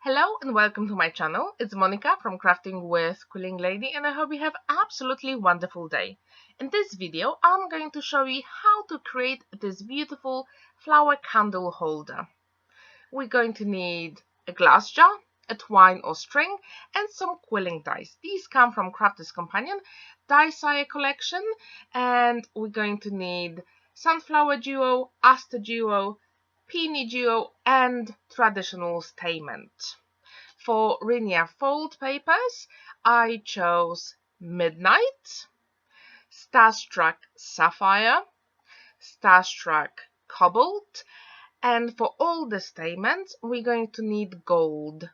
Hello and welcome to my channel. It's Monica from Crafting with Quilling Lady and I hope you have an absolutely wonderful day. In this video I'm going to show you how to create this beautiful flower candle holder. We're going to need a glass jar, a twine or string and some quilling dies. These come from Crafter's Companion Die Sire collection, and we're going to need Sunflower Duo, Aster Duo, Peony Duo and traditional Stamen. For Rinea fold papers, I chose Midnight, Starstruck Sapphire, Starstruck Cobalt, and for all the stamens, we're going to need gold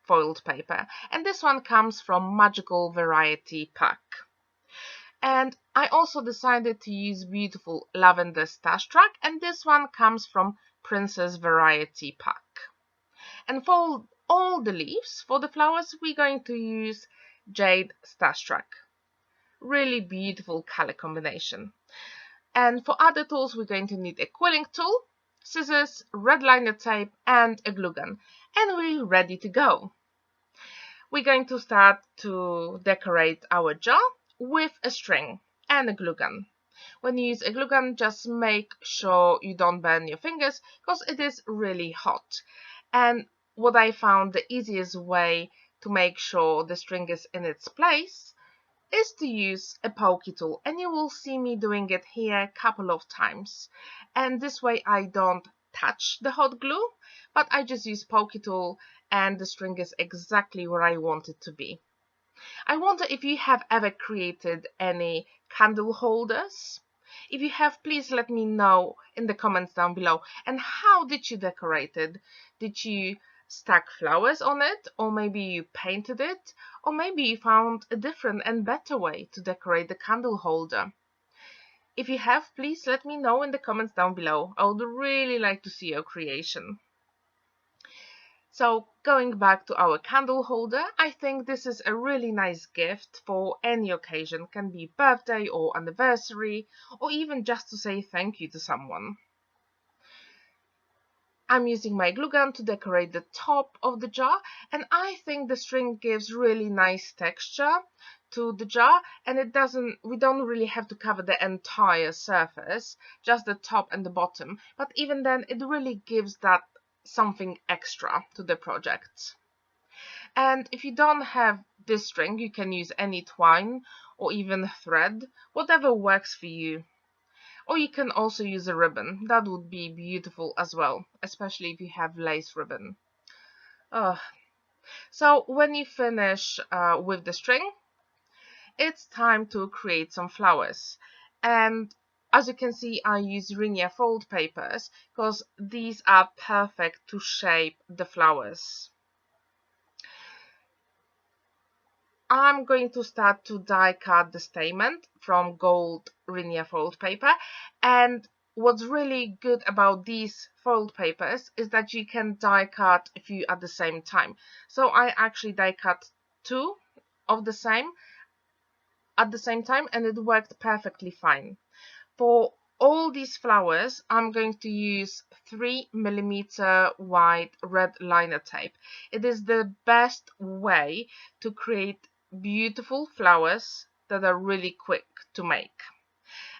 foiled paper. And this one comes from Magical Variety Pack. And I also decided to use beautiful Lavender Starstruck, and this one comes from Princess Variety Pack. And for all the leaves, for the flowers, we're going to use Jade Starstruck. Really beautiful color combination. And for other tools, we're going to need a quilling tool, scissors, red liner tape, and a glue gun. And we're ready to go. We're going to start to decorate our jar with a string and a glue gun. When you use a glue gun, just make sure you don't burn your fingers because it is really hot. And what I found the easiest way to make sure the string is in its place is to use a pokey tool, and you will see me doing it here a couple of times. And this way I don't touch the hot glue, but I just use pokey tool and the string is exactly where I want it to be. I wonder if you have ever created any candle holders. If you have, please let me know in the comments down below. And how did you decorate it? Did you stack flowers on it, or maybe you painted it, or maybe you found a different and better way to decorate the candle holder? If you have, please let me know in the comments down below. I would really like to see your creation. So going back to our candle holder, I think this is a really nice gift for any occasion. Can be birthday or anniversary, or even just to say thank you to someone. I'm using my glue gun to decorate the top of the jar, and I think the string gives really nice texture to the jar, and we don't really have to cover the entire surface, just the top and the bottom, but even then it really gives that something extra to the project. And if you don't have this string, you can use any twine or even thread, whatever works for you. Or you can also use a ribbon. That would be beautiful as well, especially if you have lace ribbon. So when you finish with the string, it's time to create some flowers. And as you can see, I use Rinea fold papers because these are perfect to shape the flowers. I'm going to start to die cut the stamen from gold Rinea fold paper, and what's really good about these fold papers is that you can die cut a few at the same time. So I actually die cut 2 of the same at the same time, and it worked perfectly fine. For all these flowers, I'm going to use 3mm wide red liner tape. It is the best way to create beautiful flowers that are really quick to make.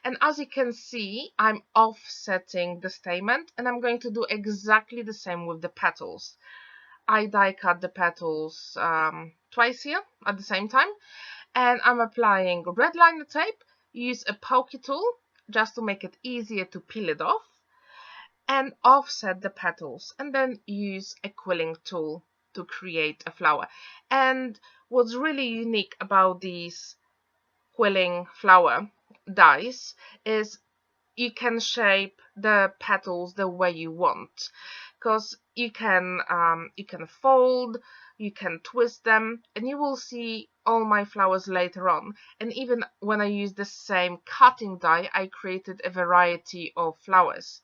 And as you can see, I'm offsetting the stamen, and I'm going to do exactly the same with the petals. I die cut the petals twice here at the same time, and I'm applying red liner tape. Use a pokey tool just to make it easier to peel it off, and offset the petals, and then use a quilling tool to create a flower. And what's really unique about these quilling flower dies is you can shape the petals the way you want, because you can fold, you can twist them, and you will see all my flowers later on. And even when I use the same cutting die, I created a variety of flowers.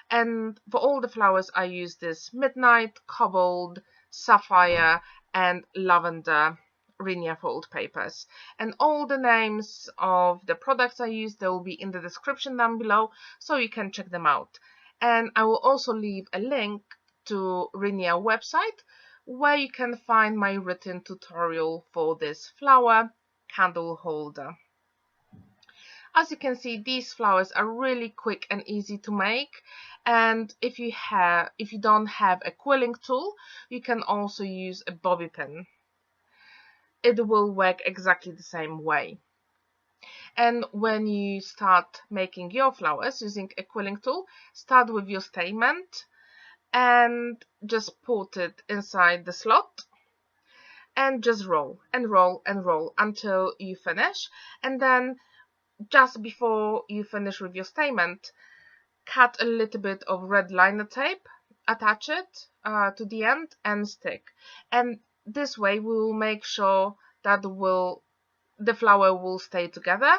And for all the flowers, I use this Midnight, Cobalt, Sapphire, and Lavender Rinea fold papers. And all the names of the products I use, they will be in the description down below, so you can check them out. And I will also leave a link to Rinea website where you can find my written tutorial for this flower candle holder. As you can see, these flowers are really quick and easy to make, and if you don't have a quilling tool, you can also use a bobby pin. It will work exactly the same way. And when you start making your flowers using a quilling tool, start with your stamen and just put it inside the slot and just roll and roll and roll until you finish. And then just before you finish with your stamen, cut a little bit of red liner tape, attach it to the end and stick. And this way we will make sure that the flower will stay together,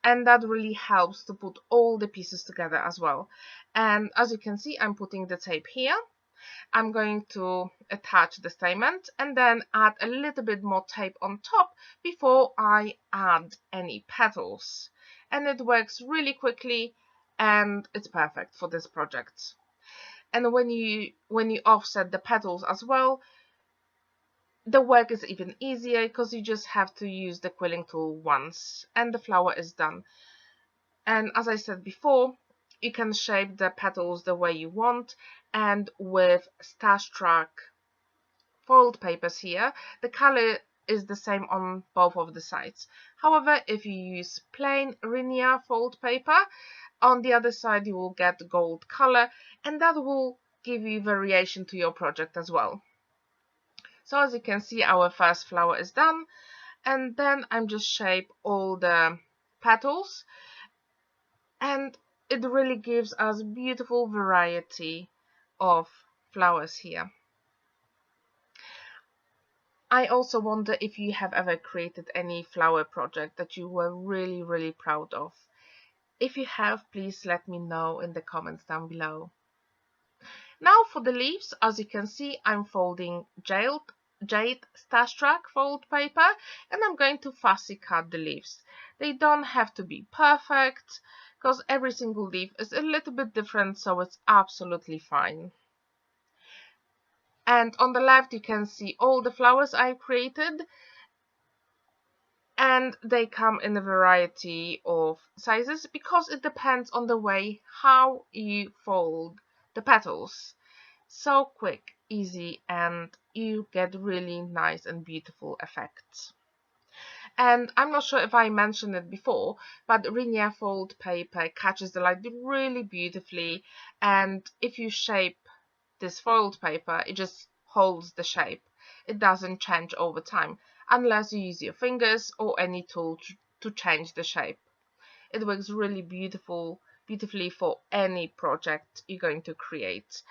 and that really helps to put all the pieces together as well. And as you can see, I'm putting the tape here. I'm going to attach the stamen and then add a little bit more tape on top before I add any petals. And it works really quickly and it's perfect for this project. And when you offset the petals as well, the work is even easier because you just have to use the quilling tool once and the flower is done. And as I said before, you can shape the petals the way you want, and with Starstruck foiled papers here, the color is the same on both of the sides. However, if you use plain Rinea foiled paper, on the other side you will get gold color, and that will give you variation to your project as well. So as you can see, our first flower is done, and then I'm just shape all the petals, and it really gives us beautiful variety of flowers here. I also wonder if you have ever created any flower project that you were really proud of. If you have, please let me know in the comments down below. Now for the leaves, as you can see, I'm folding Jade Starstruck fold paper, and I'm going to fussy cut the leaves. They don't have to be perfect, because every single leaf is a little bit different, so it's absolutely fine. And on the left you can see all the flowers I created, and they come in a variety of sizes because it depends on the way how you fold the petals. So quick, easy, and you get really nice and beautiful effects. And I'm not sure if I mentioned it before, but Rinea fold paper catches the light really beautifully, and if you shape this foiled paper, it just holds the shape. It doesn't change over time unless you use your fingers or any tool to change the shape. It works really beautifully for any project you're going to create.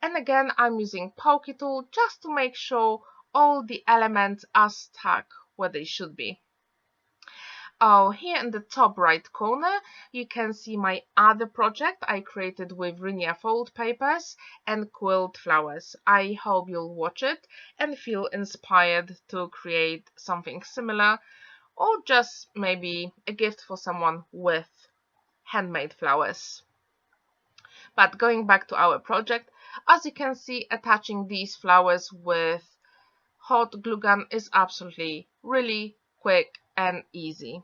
And again, I'm using Pokey tool just to make sure all the elements are stuck where they should be. Oh, here in the top right corner, you can see my other project I created with Rinea fold papers and quilled flowers. I hope you'll watch it and feel inspired to create something similar, or just maybe a gift for someone with handmade flowers. But going back to our project, as you can see, attaching these flowers with hot glue gun is absolutely really quick and easy.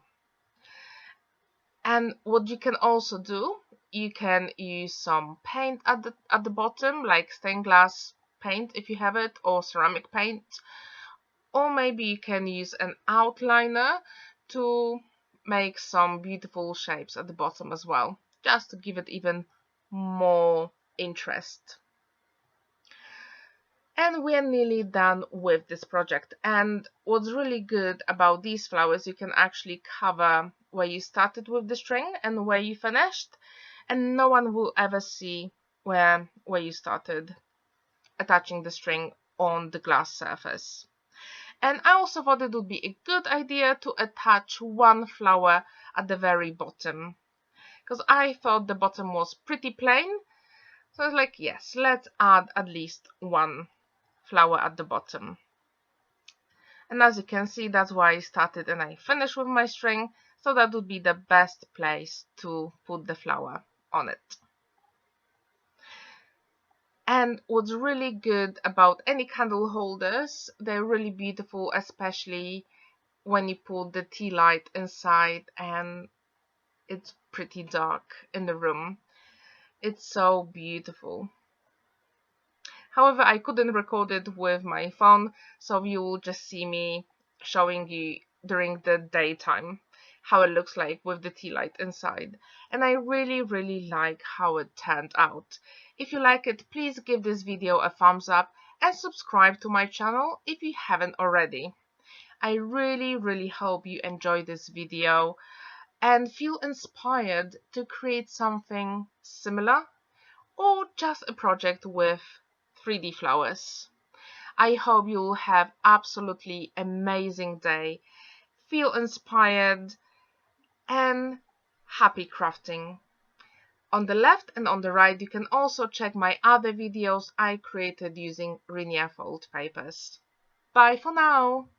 And what you can also do, you can use some paint at the bottom, like stained glass paint if you have it, or ceramic paint, or maybe you can use an outliner to make some beautiful shapes at the bottom as well, just to give it even more interest. And we are nearly done with this project, and what's really good about these flowers, you can actually cover where you started with the string and where you finished, and no one will ever see where you started attaching the string on the glass surface. And I also thought it would be a good idea to attach one flower at the very bottom, because I thought the bottom was pretty plain, so I was like, yes, let's add at least one flower at the bottom. And as you can see, that's why I started and I finished with my string, so that would be the best place to put the flower on it. And what's really good about any candle holders, they're really beautiful, especially when you put the tea light inside and it's pretty dark in the room. It's so beautiful. However, I couldn't record it with my phone, so you will just see me showing you during the daytime how it looks like with the tea light inside. And I really like how it turned out. If you like it, please give this video a thumbs up and subscribe to my channel if you haven't already. I really hope you enjoy this video and feel inspired to create something similar or just a project with 3D flowers. I hope you'll have absolutely amazing day, feel inspired and happy crafting. On the left and on the right you can also check my other videos I created using Rinea fold papers. Bye for now!